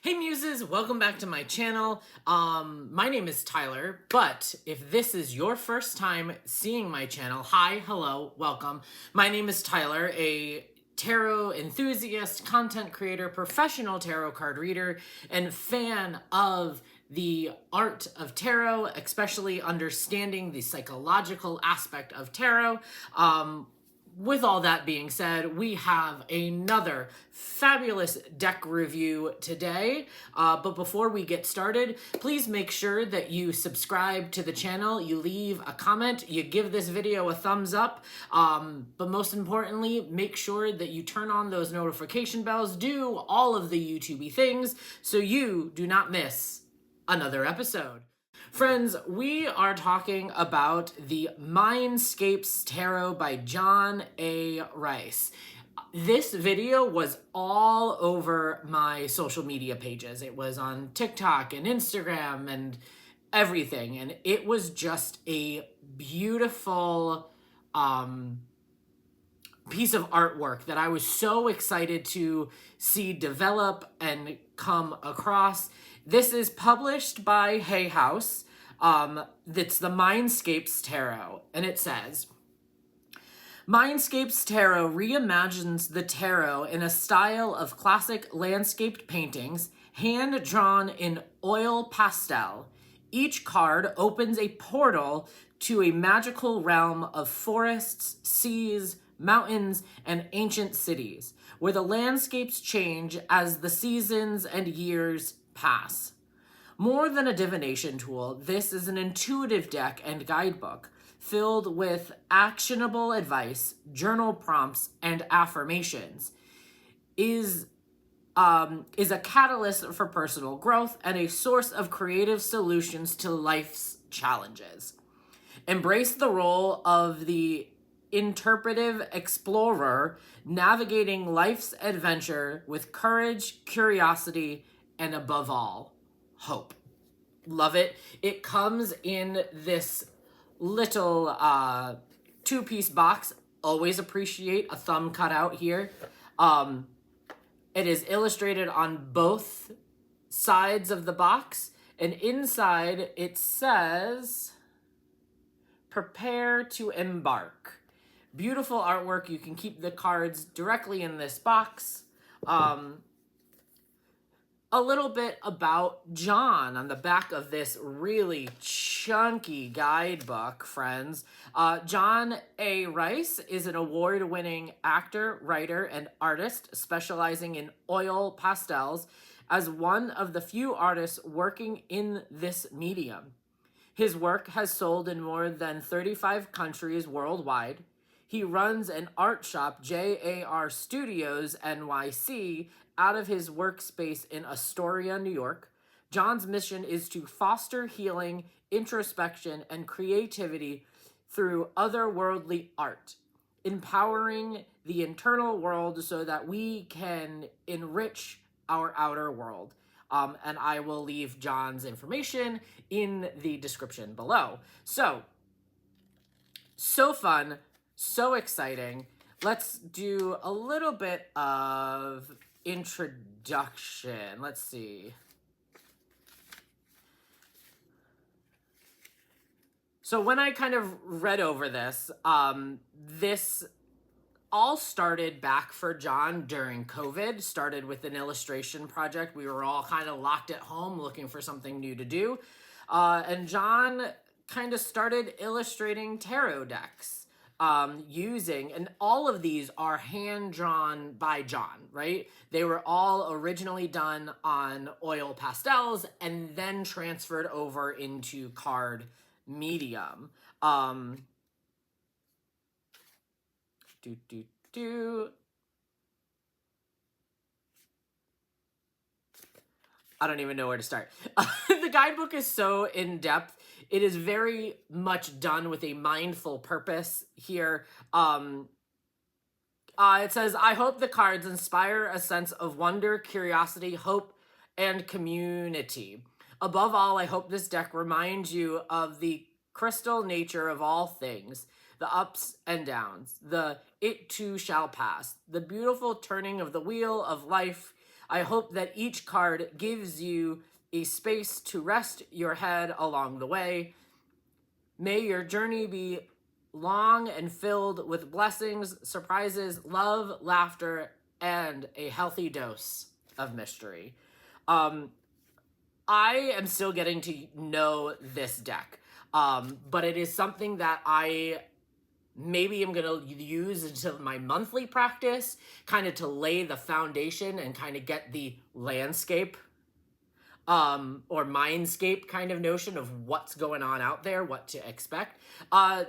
Hey muses, welcome back to my channel. My name is Tyler, but if this is your first time seeing my channel, hi, hello, welcome. My name is Tyler, a tarot enthusiast, content creator, professional tarot card reader, and fan of the art of tarot, especially understanding the psychological aspect of tarot. With all that being said, we have another fabulous deck review today. But before we get started, please make sure that you subscribe to the channel, you leave a comment, you give this video a thumbs up. But most importantly, make sure that you turn on those notification bells, do all of the YouTubey things so you do not miss another episode. Friends, we are talking about the MindScapes Tarot by John A. Rice. This video was all over my social media pages. It was on TikTok and Instagram and everything. And it was just a beautiful piece of artwork that I was so excited to see develop and come across. This is published by Hay House. It's the MindScapes Tarot, and it says, MindScapes Tarot reimagines the tarot in a style of classic landscaped paintings, hand-drawn in oil pastel. Each card opens a portal to a magical realm of forests, seas, mountains, and ancient cities, where the landscapes change as the seasons and years pass. More than a divination tool, this is an intuitive deck and guidebook filled with actionable advice, journal prompts, and affirmations. Is a catalyst for personal growth and a source of creative solutions to life's challenges. Embrace the role of the interpretive explorer, navigating life's adventure with courage, curiosity, and above all, hope. Love it. It comes in this little two-piece box. Always appreciate a thumb cut out here. It is illustrated on both sides of the box, and inside it says, prepare to embark. Beautiful artwork. You can keep the cards directly in this box. A little bit about John on the back of this really chunky guidebook, friends. John A. Rice is an award-winning actor, writer, and artist specializing in oil pastels as one of the few artists working in this medium. His work has sold in more than 35 countries worldwide. He runs an art shop, JAR Studios NYC, out of his workspace in Astoria, New York. John's mission is to foster healing, introspection, and creativity through otherworldly art, empowering the internal world so that we can enrich our outer world. And I will leave John's information in the description below. So fun, so exciting. Let's do a little bit of introduction. Let's see. So when I kind of read over this, this all started back for John during COVID, started with an illustration project. We were all kind of locked at home looking for something new to do. And John kind of started illustrating tarot decks. And all of these are hand-drawn by John, right? They were all originally done on oil pastels and then transferred over into card medium. I don't even know where to start. The guidebook is so in-depth. It is very much done with a mindful purpose here. It says, I hope the cards inspire a sense of wonder, curiosity, hope, and community. Above all, I hope this deck reminds you of the crystal nature of all things, the ups and downs, the it too shall pass, the beautiful turning of the wheel of life. I hope that each card gives you a space to rest your head along the way. May your journey be long and filled with blessings, surprises, love, laughter, and a healthy dose of mystery. I am still getting to know this deck, but it is something that I maybe I'm going to use into my monthly practice, kind of to lay the foundation and kind of get the landscape or mindscape kind of notion of what's going on out there, what to expect.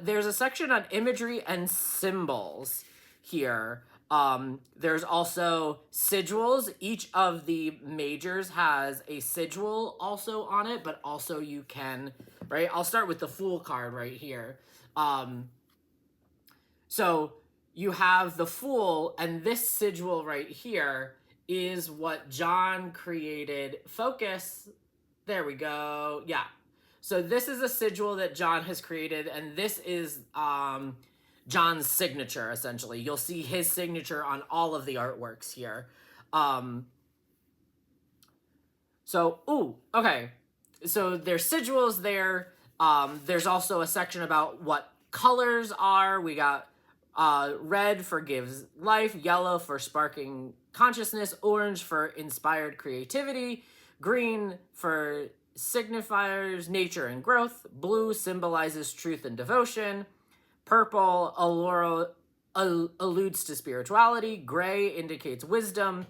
There's a section on imagery and symbols here. There's also sigils. Each of the majors has a sigil also on it, but also you can, right? I'll start with the Fool card right here. So you have the Fool, and this sigil right here is what John created. Focus. There we go. Yeah. So this is a sigil that John has created, and this is John's signature, essentially. You'll see his signature on all of the artworks here. Okay. So there's sigils there. There's also a section about what colors are. We got red for gives life, yellow for sparking consciousness, orange for inspired creativity, green for signifiers nature and growth, blue symbolizes truth and devotion, purple alludes to spirituality, gray indicates wisdom,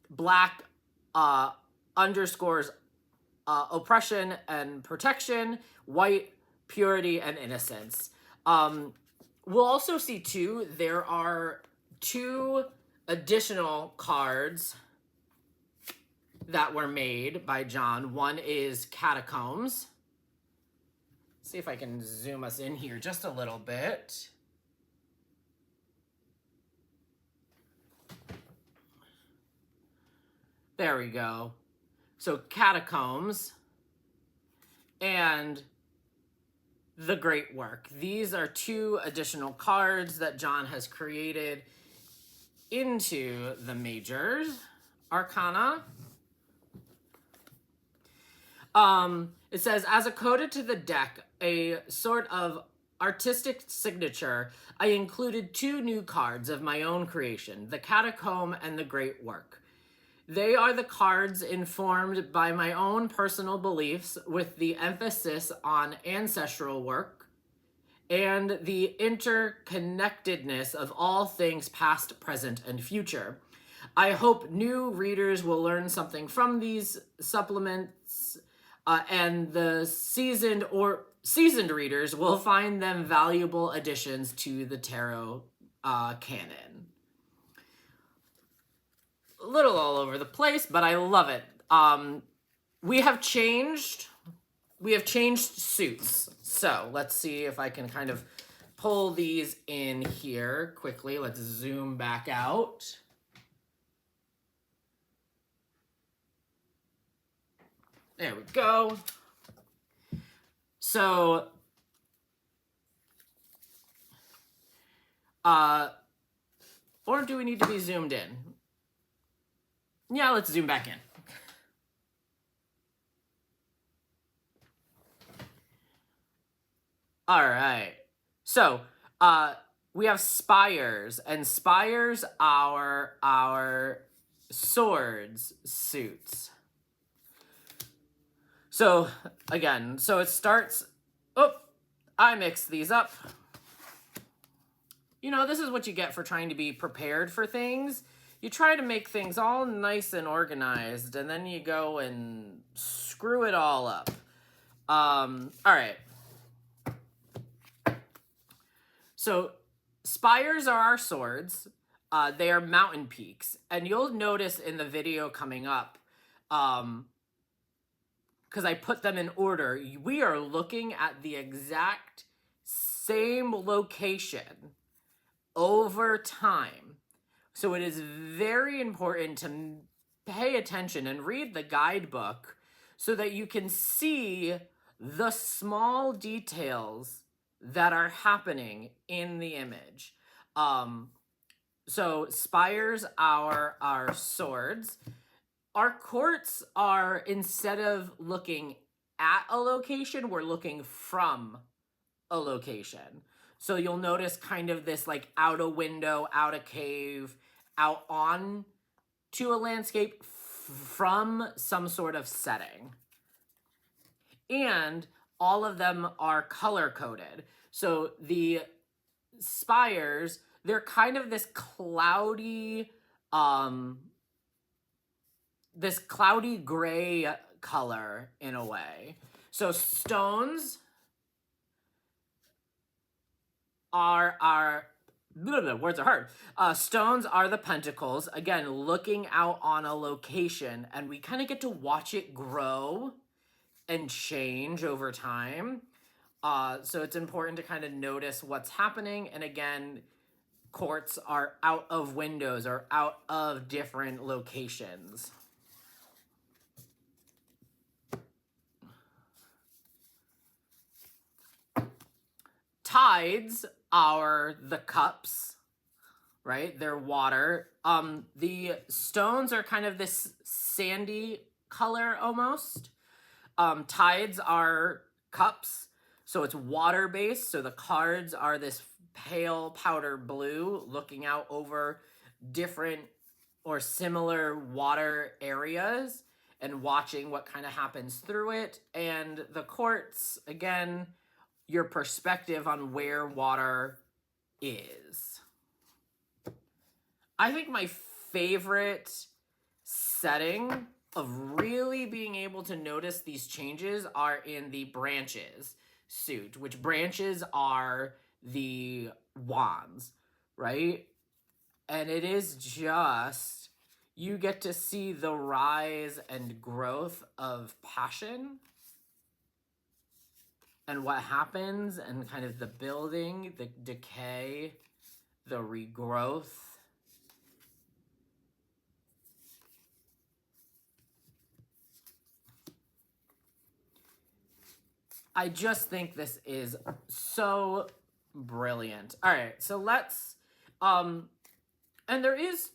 black underscores oppression and protection, white purity and innocence. We'll also see too, there are 2 additional cards that were made by John. One is Catacombs. Let's see if I can zoom us in here just a little bit. There we go. So Catacombs and The Great Work. These are 2 additional cards that John has created into the majors arcana. It says, as a coda to the deck, a sort of artistic signature, I included 2 new cards of my own creation, the Catacomb and the Great Work. They are the cards informed by my own personal beliefs with the emphasis on ancestral work and the interconnectedness of all things past, present, and future. I hope new readers will learn something from these supplements, and the seasoned readers will find them valuable additions to the tarot canon. A little all over the place, but I love it. We have changed suits. So let's see if I can kind of pull these in here quickly. Let's zoom back out. There we go. So, or do we need to be zoomed in? Yeah, let's zoom back in. All right. So, we have spires, and spires are our swords suits. So, again, so it starts... Oh, I mixed these up. You know, this is what you get for trying to be prepared for things. You try to make things all nice and organized, and then you go and screw it all up. All right. So, spires are our swords. They are mountain peaks. And you'll notice in the video coming up, because I put them in order, we are looking at the exact same location over time. So it is very important to pay attention and read the guidebook so that you can see the small details that are happening in the image. So spires are our swords. Our courts are, instead of looking at a location, we're looking from a location. So you'll notice kind of this like out a window, out a cave, out on to a landscape from some sort of setting. And all of them are color coded. So the spires, they're kind of this cloudy gray color in a way. So stones are our words are hard. Stones are the pentacles. Again, looking out on a location, and we kind of get to watch it grow and change over time. So it's important to kind of notice what's happening. And again, courts are out of windows or out of different locations. Tides are the cups, right? They're water. The stones are kind of this sandy color almost. Tides are cups, so it's water based. So the cards are this pale powder blue looking out over different or similar water areas and watching what kind of happens through it. And the courts, again, your perspective on where water is. I think my favorite setting of really being able to notice these changes are in the branches suit, which branches are the wands, right? And it is just, you get to see the rise and growth of passion and what happens and kind of the building, the decay, the regrowth. I just think this is so brilliant. All right, so let's, and there is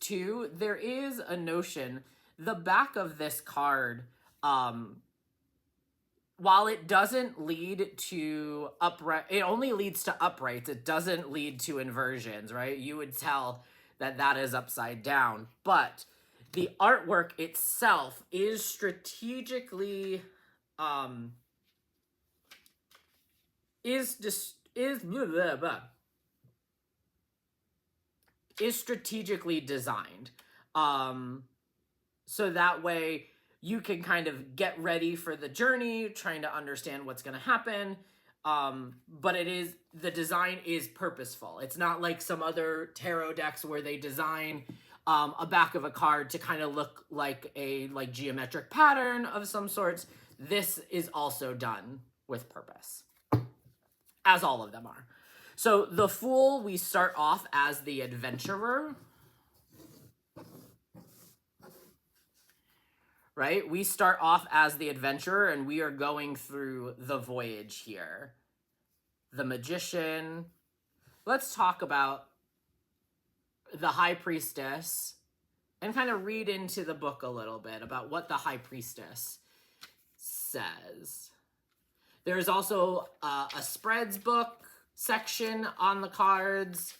a notion, the back of this card, while it doesn't lead to upright, it only leads to uprights. It doesn't lead to inversions, right? You would tell that that is upside down, but the artwork itself is strategically, is strategically designed, so that way you can kind of get ready for the journey, trying to understand what's going to happen. But the design is purposeful. It's not like some other tarot decks where they design a back of a card to kind of look like a geometric pattern of some sorts. This is also done with purpose, as all of them are. So the Fool, we start off as the adventurer, right? We start off as the adventurer, and we are going through the voyage here. The Magician. Let's talk about the High Priestess and kind of read into the book a little bit about what the High Priestess says. There's also a spreads book section on the cards.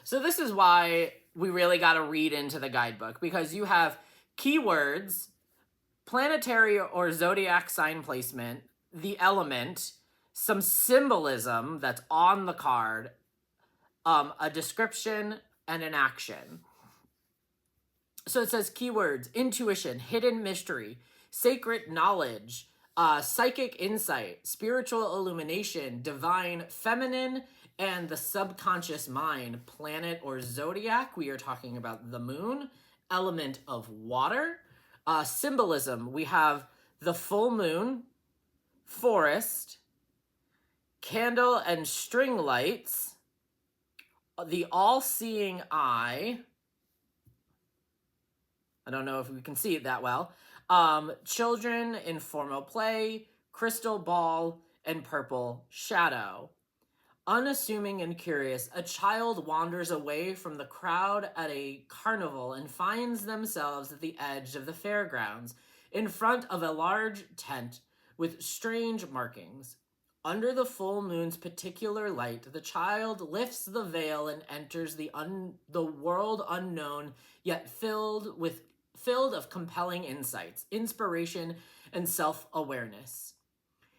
So this is why we really got to read into the guidebook, because you have keywords, planetary or zodiac sign placement, the element, some symbolism that's on the card, a description, and an action. So it says keywords: intuition, hidden mystery, sacred knowledge, psychic insight, spiritual illumination, divine feminine, and the subconscious mind. Planet or zodiac, we are talking about the moon. Element of water. Symbolism, we have the full moon, forest, candle and string lights, the all-seeing eye. I don't know if we can see it that well. Children, informal play, crystal ball, and purple shadow. Unassuming and curious, a child wanders away from the crowd at a carnival and finds themselves at the edge of the fairgrounds, in front of a large tent with strange markings. Under the full moon's particular light, the child lifts the veil and enters the world unknown, yet filled of compelling insights, inspiration, and self-awareness.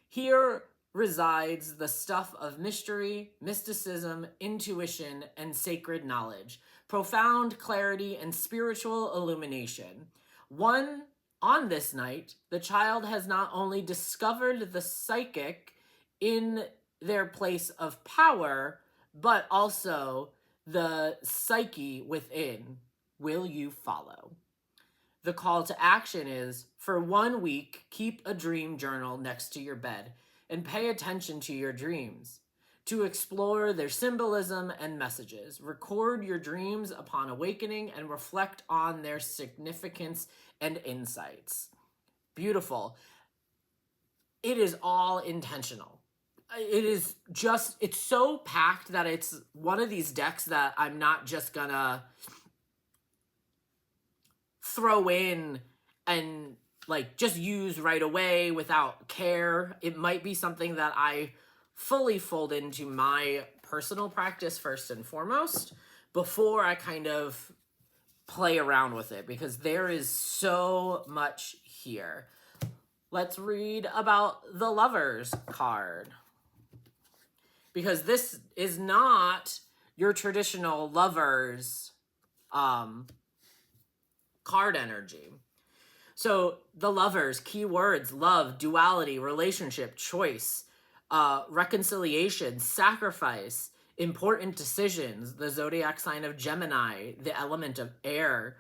Here resides the stuff of mystery, mysticism, intuition, and sacred knowledge, profound clarity, and spiritual illumination. On this night, the child has not only discovered the psychic in their place of power, but also the psyche within. Will you follow? The call to action is, for 1 week, keep a dream journal next to your bed and pay attention to your dreams. To explore their symbolism and messages, record your dreams upon awakening and reflect on their significance and insights. Beautiful. It is all intentional. It's so packed that it's one of these decks that I'm not just gonna throw in and like just use right away without care. It might be something that I fully fold into my personal practice first and foremost before I kind of play around with it, because there is so much here. Let's read about the Lovers card, because this is not your traditional Lovers card energy. So the Lovers, keywords: love, duality, relationship, choice, reconciliation, sacrifice, important decisions, the zodiac sign of Gemini, the element of air.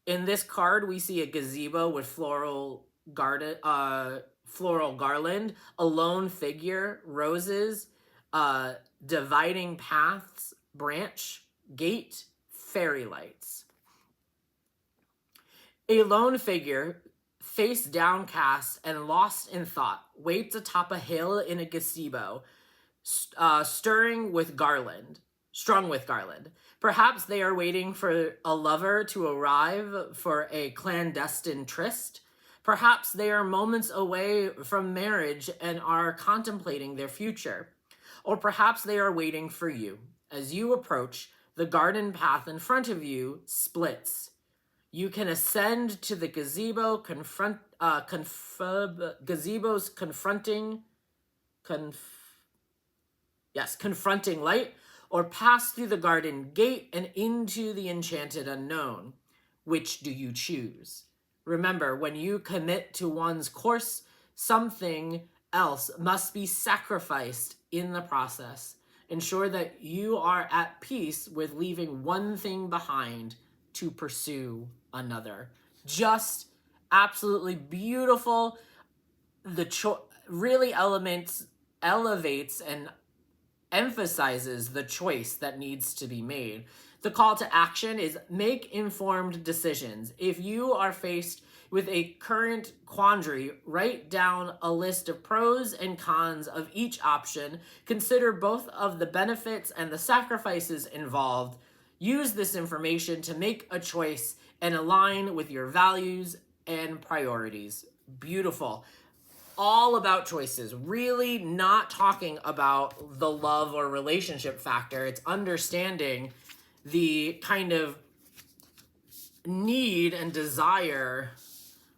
In this card, we see a gazebo with floral garland, a lone figure, roses, dividing paths, branch, gate, fairy lights. A lone figure, face downcast and lost in thought, waits atop a hill in a gazebo, strung with garland. Perhaps they are waiting for a lover to arrive for a clandestine tryst. Perhaps they are moments away from marriage and are contemplating their future. Or perhaps they are waiting for you. As you approach, the garden path in front of you splits. You can ascend to the gazebo, gazebo's confronting light, or pass through the garden gate and into the enchanted unknown. Which do you choose? Remember, when you commit to one's course, something else must be sacrificed in the process. Ensure that you are at peace with leaving one thing behind to pursue another. Just absolutely beautiful. Really elevates and emphasizes the choice that needs to be made. The call to action is make informed decisions. If you are faced with a current quandary, write down a list of pros and cons of each option. Consider both of the benefits and the sacrifices involved. Use this information to make a choice and align with your values and priorities. Beautiful. All about choices. Really not talking about the love or relationship factor. It's understanding the kind of need and desire.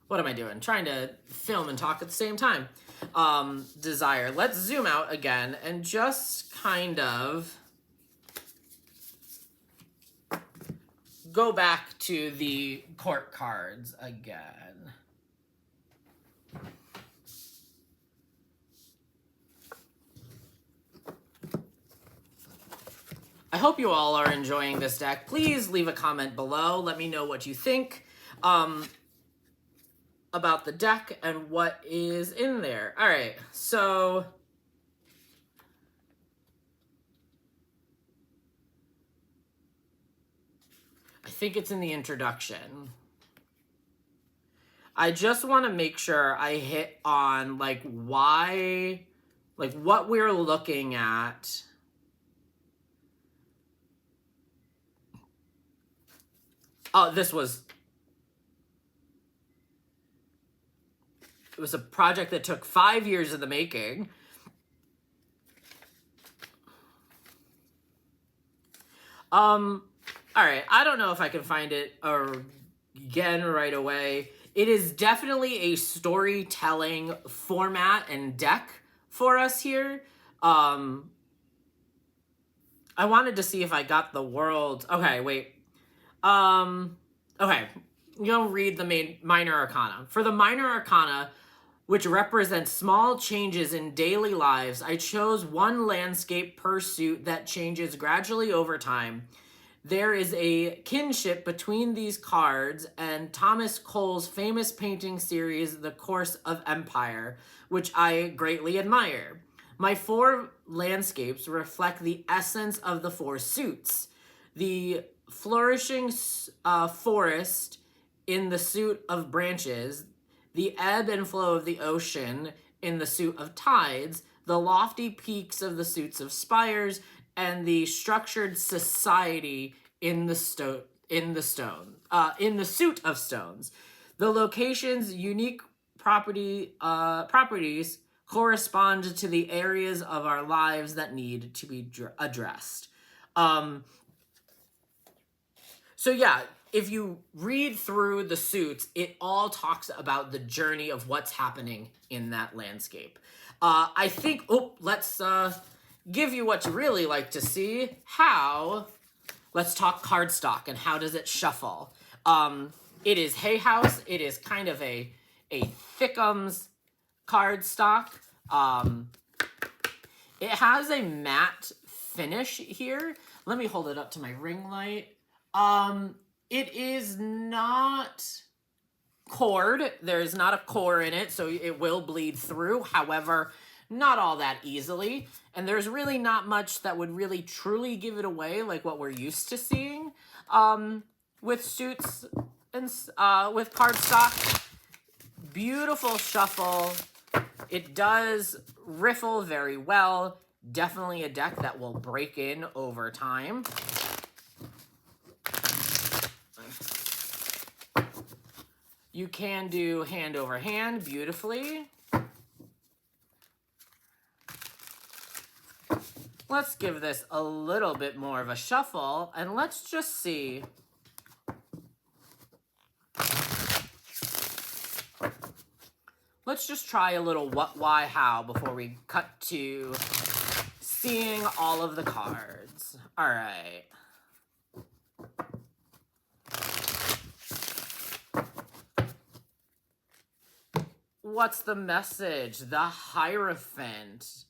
What am I doing? Trying to film and talk at the same time. Desire. Let's zoom out again and just kind of go back to the court cards again. I hope you all are enjoying this deck. Please leave a comment below. Let me know what you think about the deck and what is in there. All right, so I think it's in the introduction. I just want to make sure I hit on like why, like what we're looking at Oh, it was a project that took 5 years in the making. All right, I don't know if I can find it again right away. It is definitely a storytelling format and deck for us here. I wanted to see if I got the world. Okay, wait. Okay, you'll read the minor arcana. For the minor arcana, which represents small changes in daily lives, I chose one landscape per suit that changes gradually over time. There is a kinship between these cards and Thomas Cole's famous painting series, The Course of Empire, which I greatly admire. My 4 landscapes reflect the essence of the 4 suits. The flourishing forest in the suit of branches, the ebb and flow of the ocean in the suit of tides, the lofty peaks of the suits of spires, and the structured society in the suit of stones. The location's unique properties correspond to the areas of our lives that need to be addressed. So yeah, if you read through the suits, it all talks about the journey of what's happening in that landscape. I think, let's give you what you really like to see. Let's talk cardstock and how does it shuffle. It is Hay House. It is kind of a thickums cardstock. It has a matte finish here. Let me hold it up to my ring light. It is not cored. There is not a core in it, so it will bleed through. However, not all that easily. And there's really not much that would really truly give it away, like what we're used to seeing with suits and with cardstock. Beautiful shuffle. It does riffle very well. Definitely a deck that will break in over time. You can do hand over hand beautifully. Let's give this a little bit more of a shuffle, and let's just see. Let's just try a little what, why, how before we cut to seeing all of the cards. All right. What's the message? The Hierophant.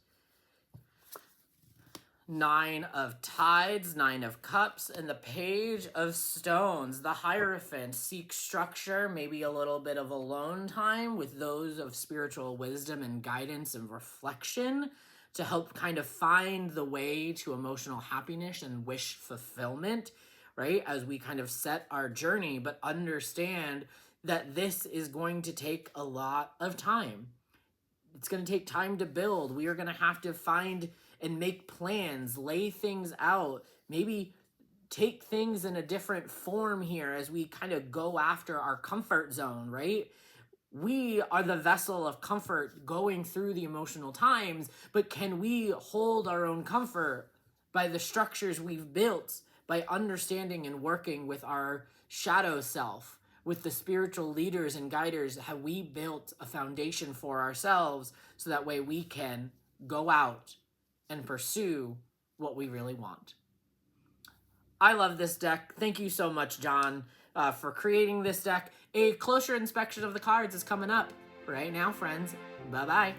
9 of Tides, 9 of Cups, and the Page of Stones. The Hierophant seeks structure, maybe a little bit of alone time with those of spiritual wisdom and guidance and reflection to help kind of find the way to emotional happiness and wish fulfillment, right? As we kind of set our journey, but understand that this is going to take a lot of time. It's going to take time to build. We are going to have to find and make plans, lay things out, maybe take things in a different form here as we kind of go after our comfort zone, right? We are the vessel of comfort going through the emotional times, but can we hold our own comfort by the structures we've built, by understanding and working with our shadow self, with the spiritual leaders and guiders? Have we built a foundation for ourselves so that way we can go out and pursue what we really want? I love this deck. Thank you so much, John, for creating this deck. A closer inspection of the cards is coming up right now, friends. Bye-bye.